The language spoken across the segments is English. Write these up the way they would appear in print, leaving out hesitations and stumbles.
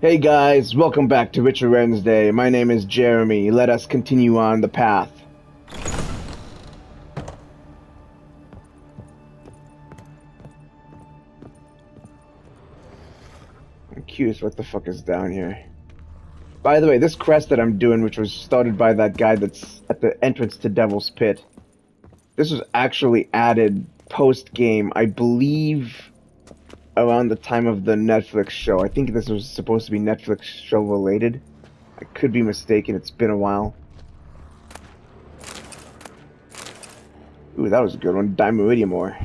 Hey guys, welcome back to Richard Wednesday. My name is Jeremy. Let us continue on the path. I'm curious what the fuck is down here. By the way, this quest that I'm doing, which was started by that guy that's at the entrance to Devil's Pit, this was actually added post-game, I believe, around the time of the Netflix show. I think this was supposed to be Netflix show related. I could be mistaken, it's been a while. Ooh, that was a good one. Dimeridium ore.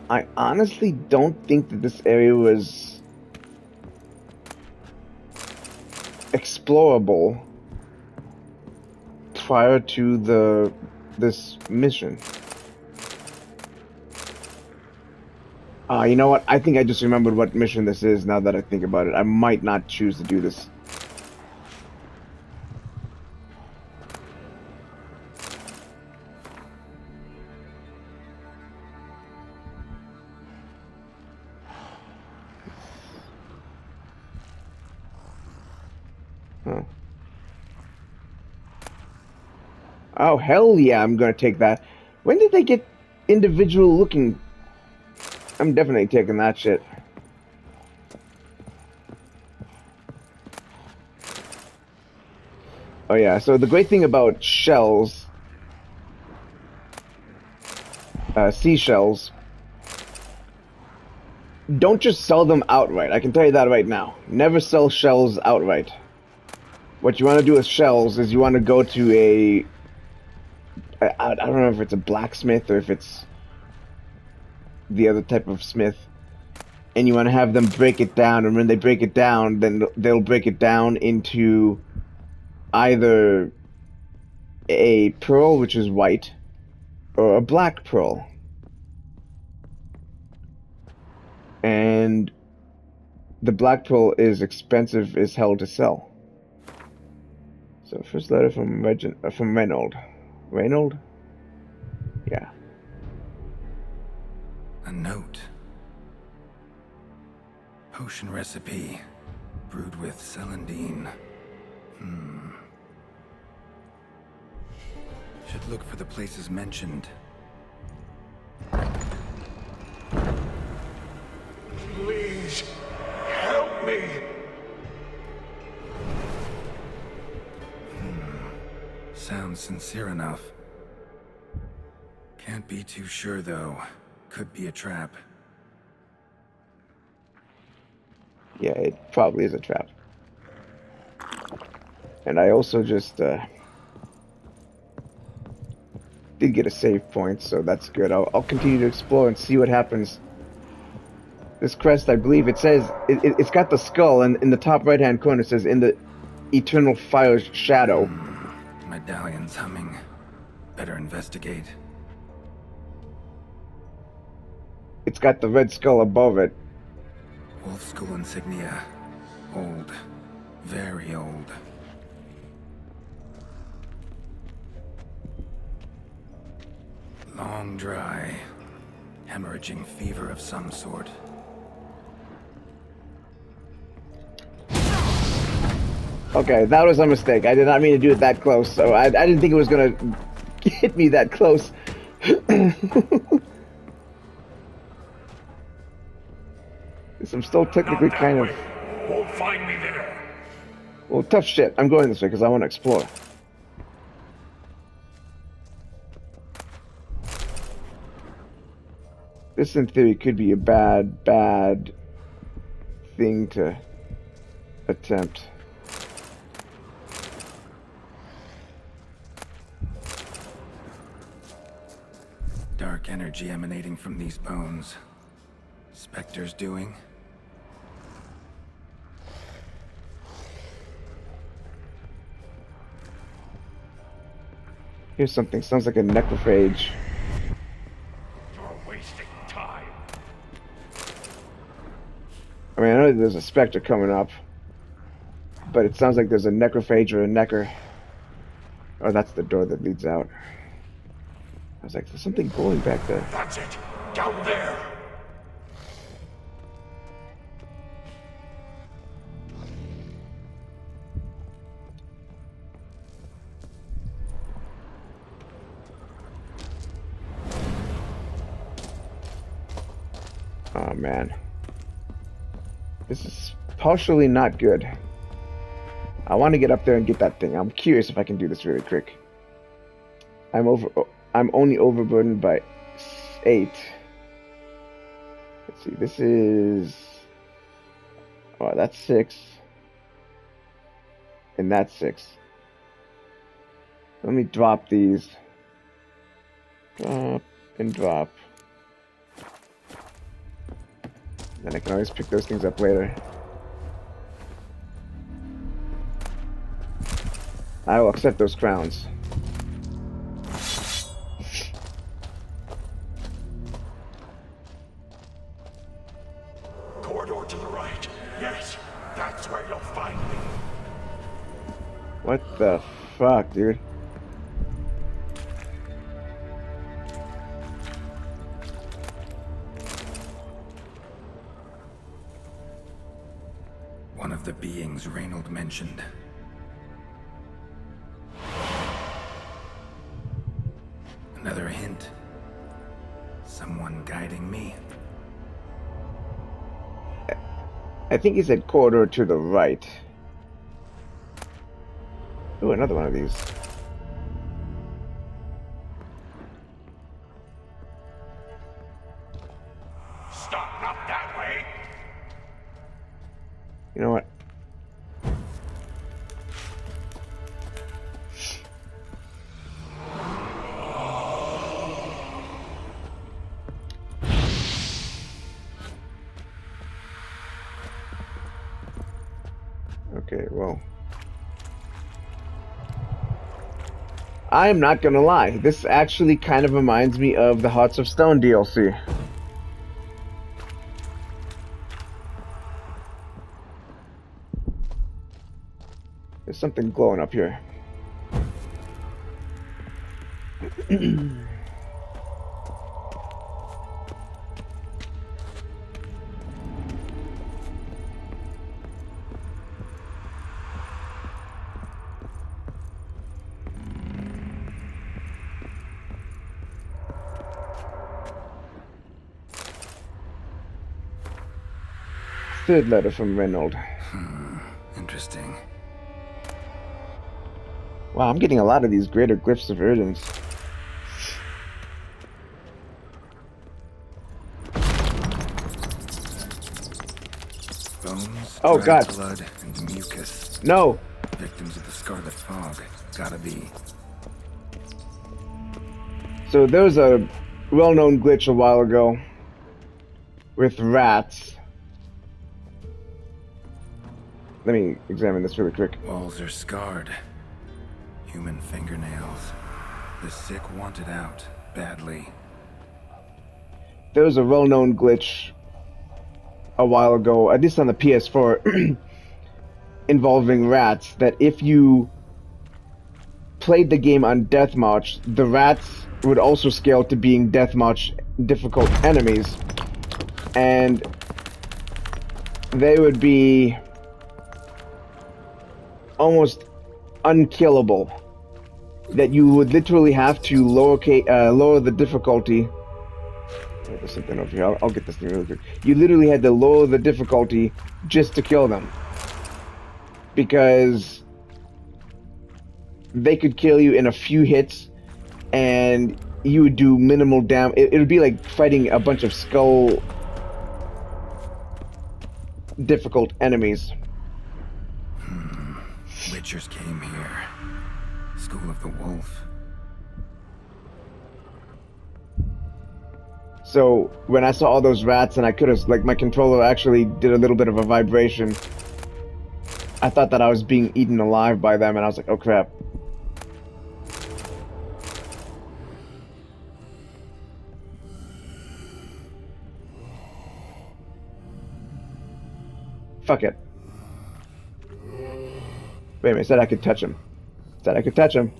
I honestly don't think that this area was explorable prior to this mission. You know what? I think I just remembered what mission this is now that I think about it. I might not choose to do this. Huh. Oh, hell yeah, I'm gonna take that. When did they get individual looking? I'm definitely taking that shit. Oh yeah, so the great thing about shells, seashells, don't just sell them outright. I can tell you that right now. Never sell shells outright. What you want to do with shells is you want to go to I don't know if it's a blacksmith or if it's the other type of smith, and you want to have them break it down, and when they break it down, then they'll break it down into either a pearl, which is white, or a black pearl. And the black pearl is expensive as hell to sell. So first letter from Reynold. Reynold? Yeah. A note. Potion recipe. Brewed with celandine. Should look for the places mentioned. Please, help me. Sounds sincere enough. Can't be too sure, though. Could be a trap. Yeah, it probably is a trap. And I also just did get a save point, so that's good. I'll continue to explore and see what happens. This crest, I believe, it says it's got the skull, and in the top right-hand corner it says, "In the eternal fire's shadow." Medallion's humming. Better investigate. It's got the red skull above it. Wolf School insignia. Old. Very old. Long dry. Hemorrhaging fever of some sort. Okay, that was a mistake. I did not mean to do it that close, so I didn't think it was gonna hit me that close. I'm still technically kind of... Won't find me there. Well, tough shit. I'm going this way because I want to explore. This, in theory, could be a bad thing to attempt. Dark energy emanating from these bones. Spectre's doing. Here's something. Sounds like a necrophage. You're wasting time. I mean, I know like there's a specter coming up. But it sounds like there's a necrophage or a necker. Oh, that's the door that leads out. I was like, there's something glowing back there. That's it. Down there. Oh man. This is partially not good. I want to get up there and get that thing. I'm curious if I can do this really quick. I'm only overburdened by 8. Let's see. This is. Oh, that's 6. And that's 6. Let me drop these. Drop and drop. Then I can always pick those things up later. I will accept those crowns. Corridor to the right. Yes, that's where you'll find me. What the fuck, dude? One of the beings Reynold mentioned. Another hint. Someone guiding me. I think he said corridor to the right. Ooh, another one of these. Stop, not that way. You know what? Okay, well. I'm not gonna lie. This actually kind of reminds me of the Hearts of Stone DLC. There's something glowing up here. Third letter from Reynold. Interesting. Wow, I'm getting a lot of these greater glyphs of urgence. Bones, Oh, dried God. blood, and mucus. No! Victims of the Scarlet Fog. Gotta be. So there was a well-known glitch a while ago with rats. Let me examine this really quick. Walls are scarred. Human fingernails. The sick want it out. Badly. There was a well-known glitch a while ago, at least on the PS4, involving rats, that if you played the game on Deathmatch, the rats would also scale to being Deathmatch difficult enemies. And they would be almost unkillable. That you would literally have to lower the difficulty. Oh, there's something over here. I'll get this thing really quick. You literally had to lower the difficulty just to kill them. Because they could kill you in a few hits and you would do minimal damage. It would be like fighting a bunch of skull difficult enemies. Witchers came here. School of the Wolf. So when I saw all those rats and I could have, like, my controller actually did a little bit of a vibration, I thought that I was being eaten alive by them, and I was like, oh crap. Fuck it. Wait a minute, I said I could touch him. Said I could touch him.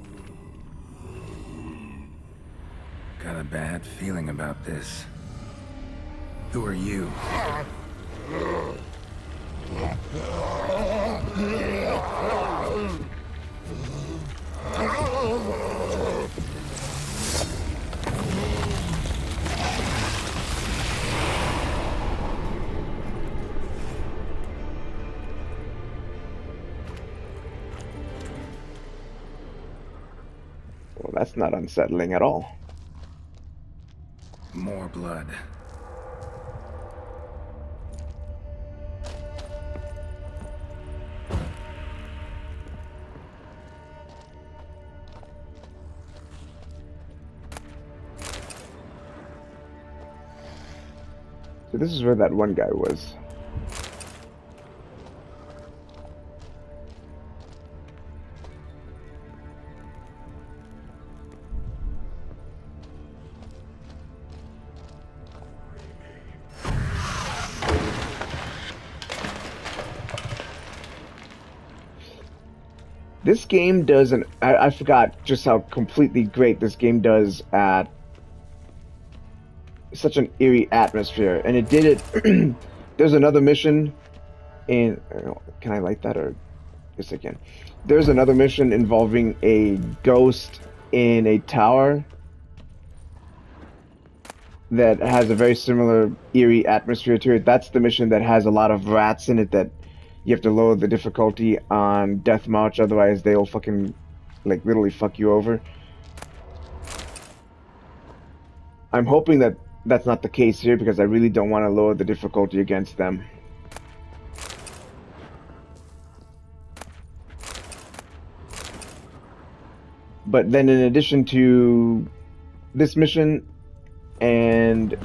Got a bad feeling about this. Who are you? Well, that's not unsettling at all. More blood. So this is where that one guy was. This game does I forgot just how completely great this game does at such an eerie atmosphere, and it did it. There's another mission in. Can I light that, or yes, I can. There's another mission involving a ghost in a tower that has a very similar eerie atmosphere to it. That's the mission that has a lot of rats in it that you have to lower the difficulty on deathmatch, otherwise they'll fucking, like, literally fuck you over. I'm hoping that that's not the case here, because I really don't want to lower the difficulty against them. But then in addition to this mission and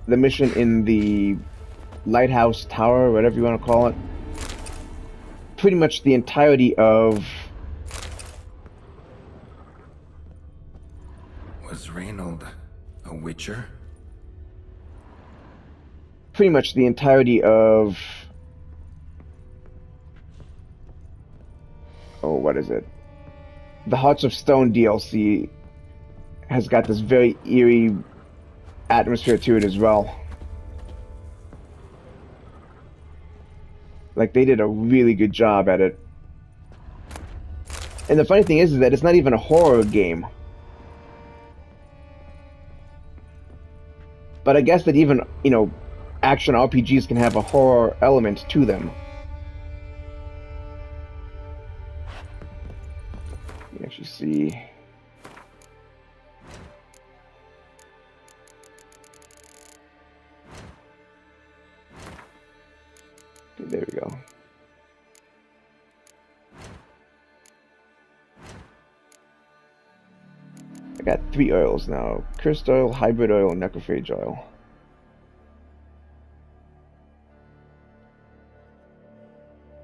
the mission in the lighthouse tower, whatever you want to call it, pretty much the entirety of... Was Reynold a witcher? Pretty much the entirety of... Oh, what is it? The Hearts of Stone DLC has got this very eerie atmosphere to it as well. Like, they did a really good job at it. And the funny thing is that it's not even a horror game. But I guess that even, you know, action RPGs can have a horror element to them. You actually see... Okay, there we go. I got 3 oils now. Cursed oil, hybrid oil, and necrophage oil.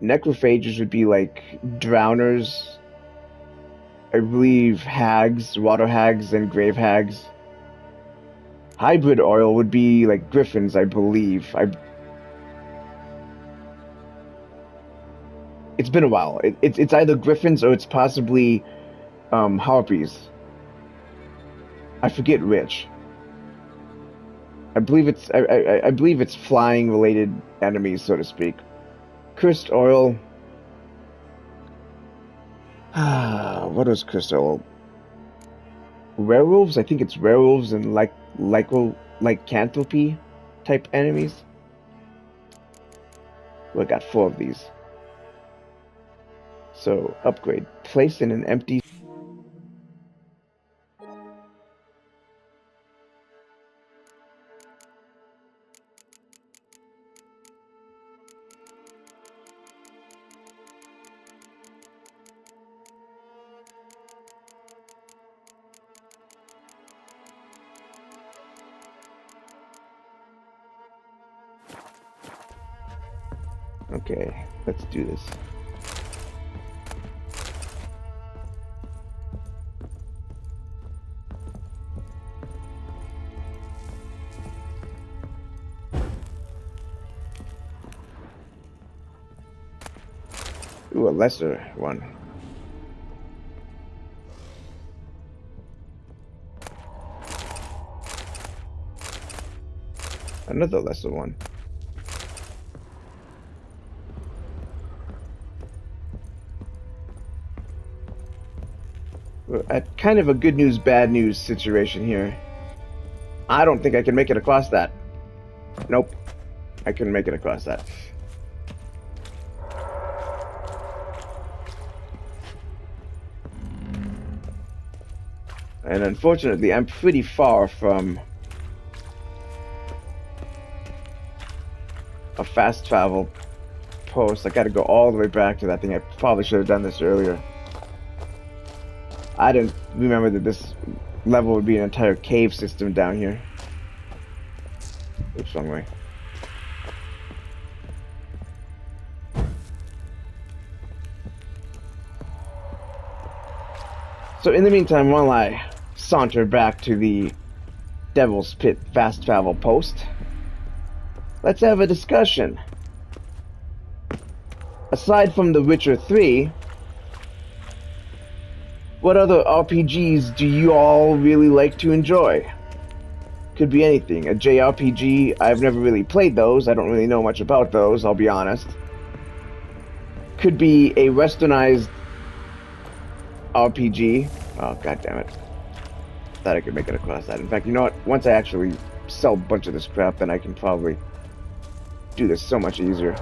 Necrophages would be like drowners. I believe hags, water hags, and grave hags. Hybrid oil would be like griffins, I believe. It's been a while. It's either griffins or it's possibly harpies. I forget which. I believe it's flying related enemies, so to speak. Cursed oil. What is cursed oil? Werewolves? I think it's werewolves and lycanthropy type enemies. Well, I got 4 of these. So, upgrade. Place in an empty... Okay, let's do this. Ooh, a lesser one. Another lesser one. At kind of a good news, bad news situation here. I don't think I can make it across that. Nope. I couldn't make it across that. And unfortunately, I'm pretty far from a fast travel post. I gotta go all the way back to that thing. I probably should have done this earlier. I didn't remember that this level would be an entire cave system down here. Oops, wrong way. So in the meantime, while I saunter back to the Devil's Pit fast travel post, let's have a discussion. Aside from The Witcher 3, what other RPGs do you all really like to enjoy? Could be anything. A JRPG, I've never really played those. I don't really know much about those, I'll be honest. Could be a westernized RPG. Oh, god damn it. Thought I could make it across that. In fact, you know what? Once I actually sell a bunch of this crap, then I can probably do this so much easier.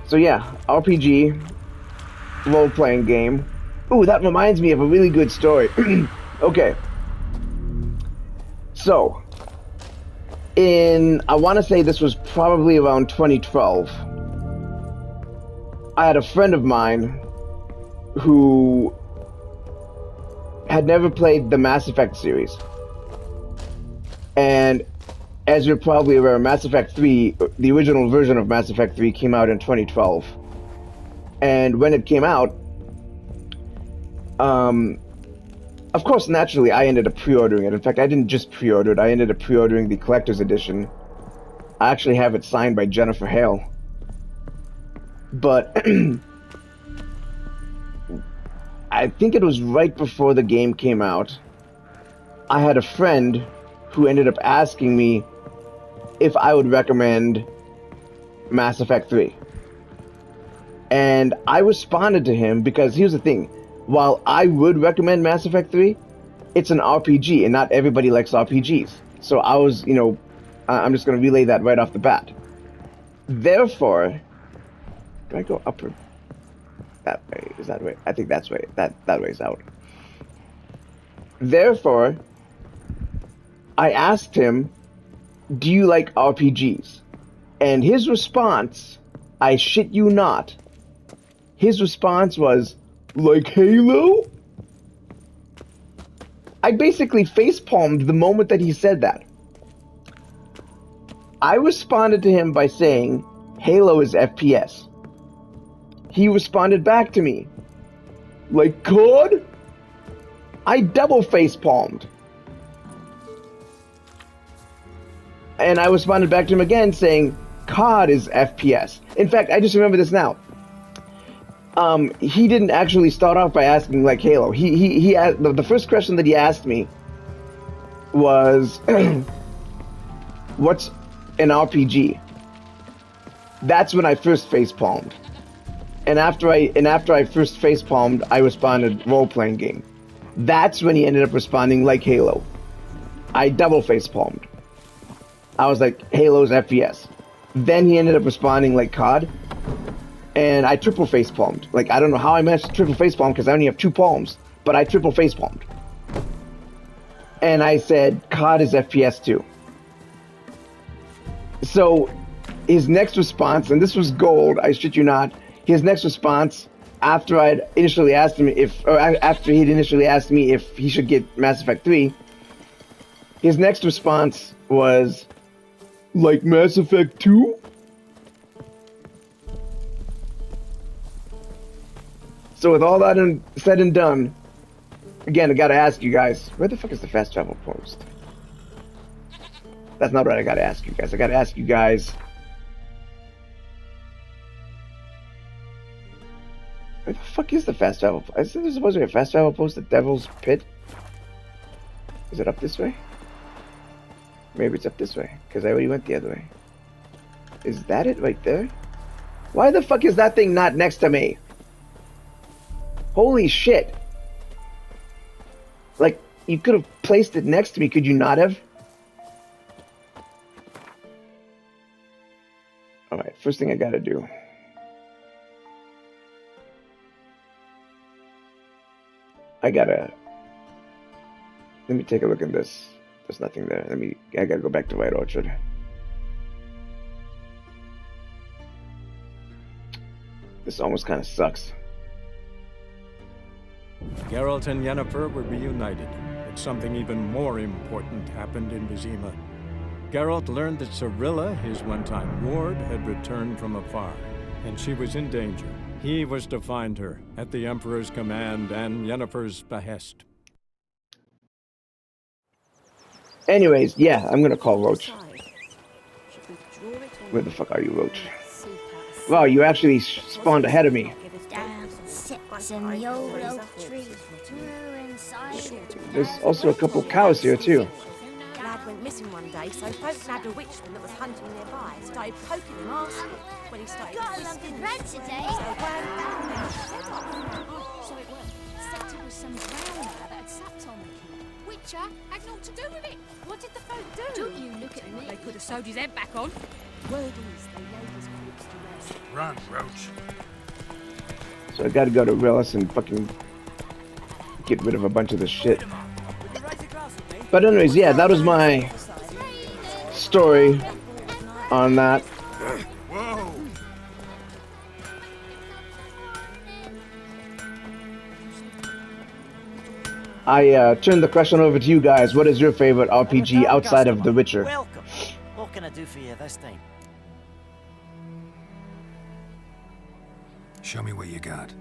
So yeah, RPG, role-playing game. Ooh, that reminds me of a really good story. Okay. So, I want to say this was probably around 2012. I had a friend of mine who had never played the Mass Effect series. And as you're probably aware, Mass Effect 3, the original version of Mass Effect 3 came out in 2012. And when it came out, of course, naturally, I ended up pre-ordering it. In fact, I didn't just pre-order it, I ended up pre-ordering the collector's edition. I actually have it signed by Jennifer Hale. But I think it was right before the game came out. I had a friend who ended up asking me if I would recommend Mass Effect 3. And I responded to him because here's the thing. While I would recommend Mass Effect 3, it's an RPG and not everybody likes RPGs. So I was, I'm just going to relay that right off the bat. Therefore, do I go up or that way? Is that way? I think that's way. That way's out. Therefore, I asked him, do you like RPGs? And his response, I shit you not, his response was, like Halo? I basically facepalmed the moment that he said that. I responded to him by saying, Halo is FPS. He responded back to me, like COD? I double facepalmed. And I responded back to him again saying, COD is FPS. In fact, I just remember this now. He didn't actually start off by asking like Halo. He asked, the first question that he asked me was, what's an RPG? That's when I first facepalmed. And after I first facepalmed, I responded role-playing game. That's when he ended up responding like Halo. I double facepalmed. I was like, Halo's FPS. Then he ended up responding like COD. And I triple facepalmed. Like, I don't know how I managed to triple facepalm because I only have 2 palms. But I triple facepalmed. And I said, COD is FPS too. So, his next response, and this was gold, I shit you not, his next response, after I'd initially asked him after he'd initially asked me if he should get Mass Effect 3, his next response was, like Mass Effect 2? So with all that said and done, again, I gotta ask you guys, where the fuck is the fast travel post? That's not right, I gotta ask you guys. I gotta ask you guys, Where the fuck is the fast travel? I said there's supposed to be a fast travel post at Devil's Pit. Is it up this way? Maybe it's up this way, because I already went the other way. Is that it right there? Why the fuck is that thing not next to me? Holy shit. Like, you could have placed it next to me, could you not have? Alright, first thing I gotta do. Let me take a look at this. There's nothing there. I gotta go back to White Orchard. This almost kind of sucks. Geralt and Yennefer were reunited, but something even more important happened in Vizima. Geralt learned that Cirilla, his one-time ward, had returned from afar, and she was in danger. He was to find her, at the Emperor's command and Yennefer's behest. Anyways, yeah, I'm gonna call Roach. Where the fuck are you, Roach? Wow, you actually spawned ahead of me. There's also a couple cows here, too. Lad went missing one day, so folk nabbed a witchman that was hunting nearby. Started poking him, asking when he started twisting. Today. So it worked. Said it was some drowner that had sapped on the kid. Witcher had naught to do with it. What did the folk do? Don't you look at me. They could have sewed his head back on. Word is they laid his corpse to rest. Run, Roach. So I gotta go to Rillis and fucking get rid of a bunch of this shit. But anyways, yeah, that was my story on that. Whoa! I turn the question over to you guys. What is your favorite RPG outside of The Witcher? Welcome. What can I do for you this time? Show me what you got.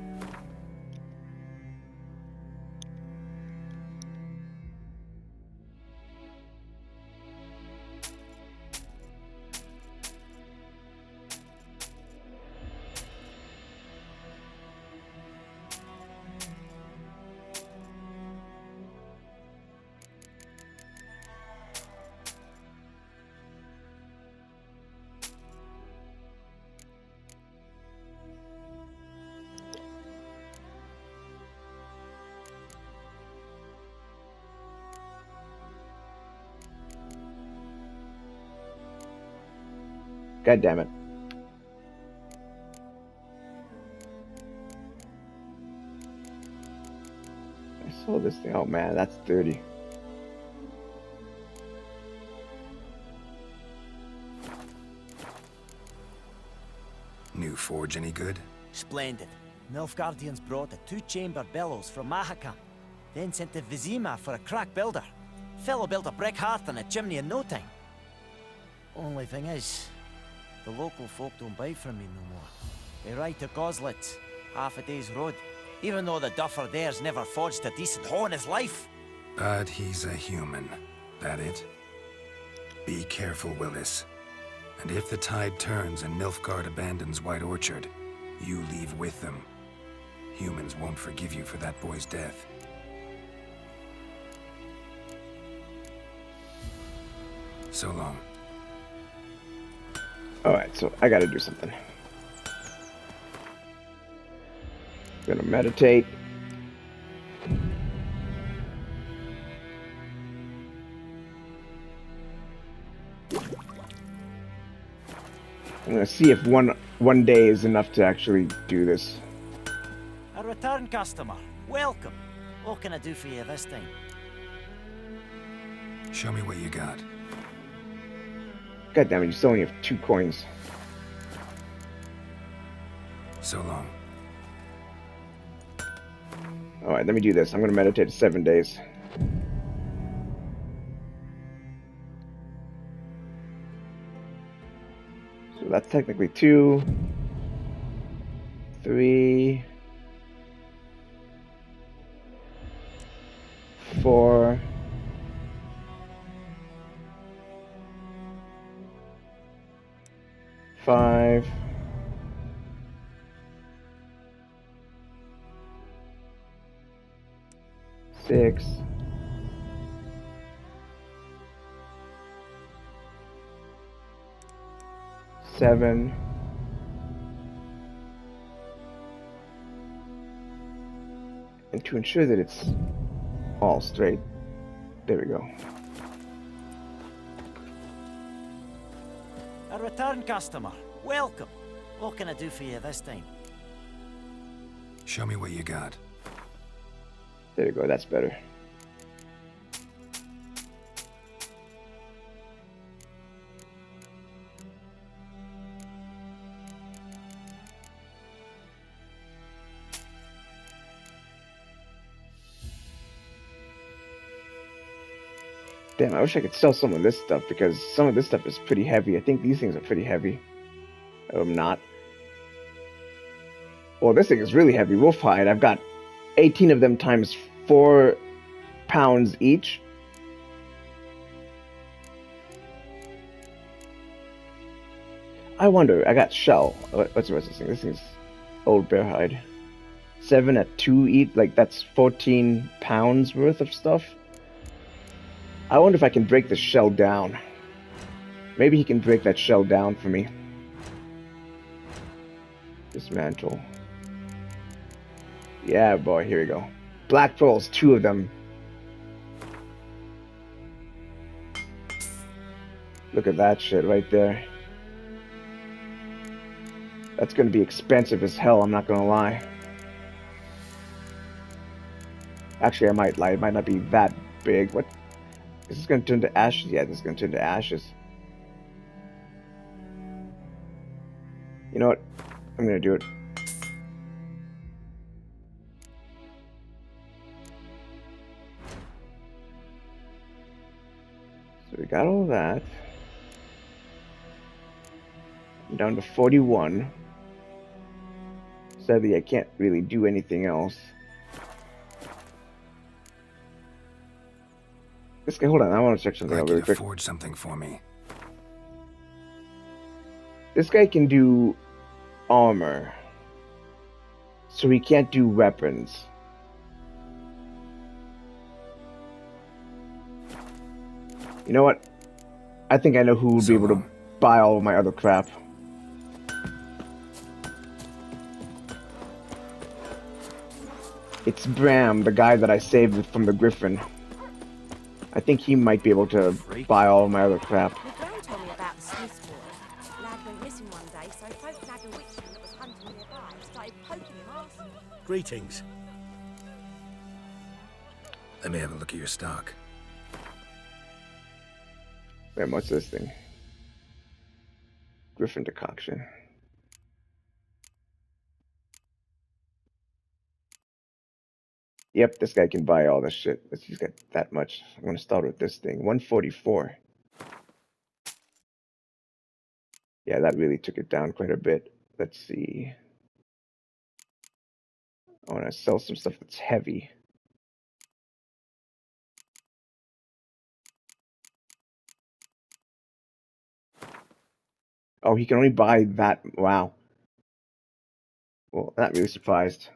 God damn it. I saw this thing. Oh man, that's 30. New forge any good? Splendid. Nilfgaardians brought a two-chamber bellows from Mahakam, then sent to Vizima for a crack builder. Fellow built a brick hearth and a chimney in no time. Only thing is, the local folk don't buy from me no more. They ride to Goslitz, half a day's road, even though the duffer there's never forged a decent hoe in his life. But he's a human. That it? Be careful, Willis. And if the tide turns and Nilfgaard abandons White Orchard, you leave with them. Humans won't forgive you for that boy's death. So long. Alright, so I gotta do something. Gonna meditate. I'm gonna see if one day is enough to actually do this. A return customer. Welcome. What can I do for you this time? Show me what you got. God damn it, you still only have 2 coins. So long. Alright, let me do this. I'm gonna meditate 7 days. So that's technically 2, 3, 4, 5, 6. Seven. And to ensure that it's all straight, there we go. A return customer. Welcome. What can I do for you this time? Show me what you got. There you go, that's better. Damn, I wish I could sell some of this stuff, because some of this stuff is pretty heavy. I think these things are pretty heavy. I'm not. Well, this thing is really heavy. Wolf hide. I've got 18 of them times 4 pounds each. I wonder, I got shell. What's the rest of this thing? This thing's old bear hide. 7 at 2 each, like that's 14 pounds worth of stuff. I wonder if I can break the shell down. Maybe he can break that shell down for me. Dismantle. Yeah, boy, here we go. Black pearls, 2 of them. Look at that shit right there. That's gonna be expensive as hell, I'm not gonna lie. Actually, I might lie. It might not be that big. What? Is this gonna turn to ashes? Yeah, this is gonna turn to ashes. You know what? I'm gonna do it. So we got all that. I'm down to 41. Sadly, I can't really do anything else. This guy, hold on, I want to check something out really quick. Forge something for me. This guy can do armor, so he can't do weapons. You know what? I think I know who will be able to buy all of my other crap. It's Bram, the guy that I saved from the Griffin. I think he might be able to buy all of my other crap. My gran told me about the Smith's boy. Lad went missing one day, so folk nabbed a witchman that was hunting nearby and started poking him asking. Greetings. Let me have a look at your stock. Wait, what's this thing? Griffin decoction. Yep, this guy can buy all this shit. He's got that much. I'm gonna start with this thing. 144. Yeah, that really took it down quite a bit. Let's see. I wanna sell some stuff that's heavy. Oh, he can only buy that. Wow. Well, not really surprised.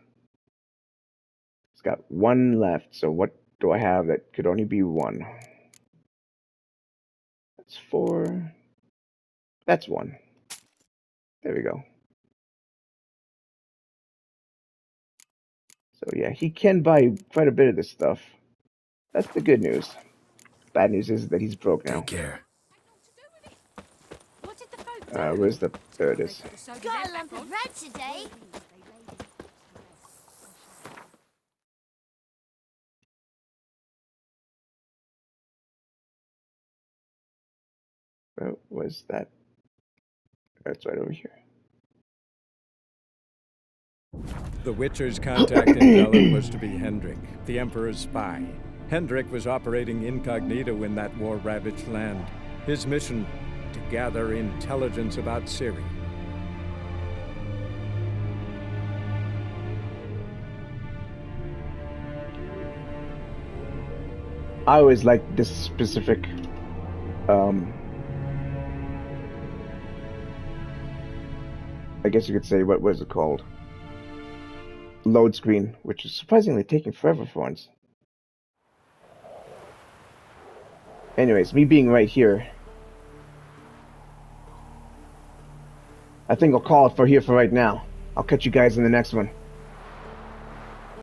It's got 1 left, so what do I have that could only be 1? That's 4. That's 1. There we go. So yeah, he can buy quite a bit of this stuff. That's the good news. Bad news is that he's broke now. Take care. What did the folk do? Where's the... There it is. Got a lump of bread today. Where was that? That's right over here. The Witcher's contact in Velen was to be Hendrik, the Emperor's spy. Hendrik was operating incognito in that war-ravaged land. His mission, to gather intelligence about Ciri. I always liked this specific I guess you could say, what was it called? Load screen, which is surprisingly taking forever for once. Anyways, me being right here, I think I'll call it for here for right now. I'll catch you guys in the next one.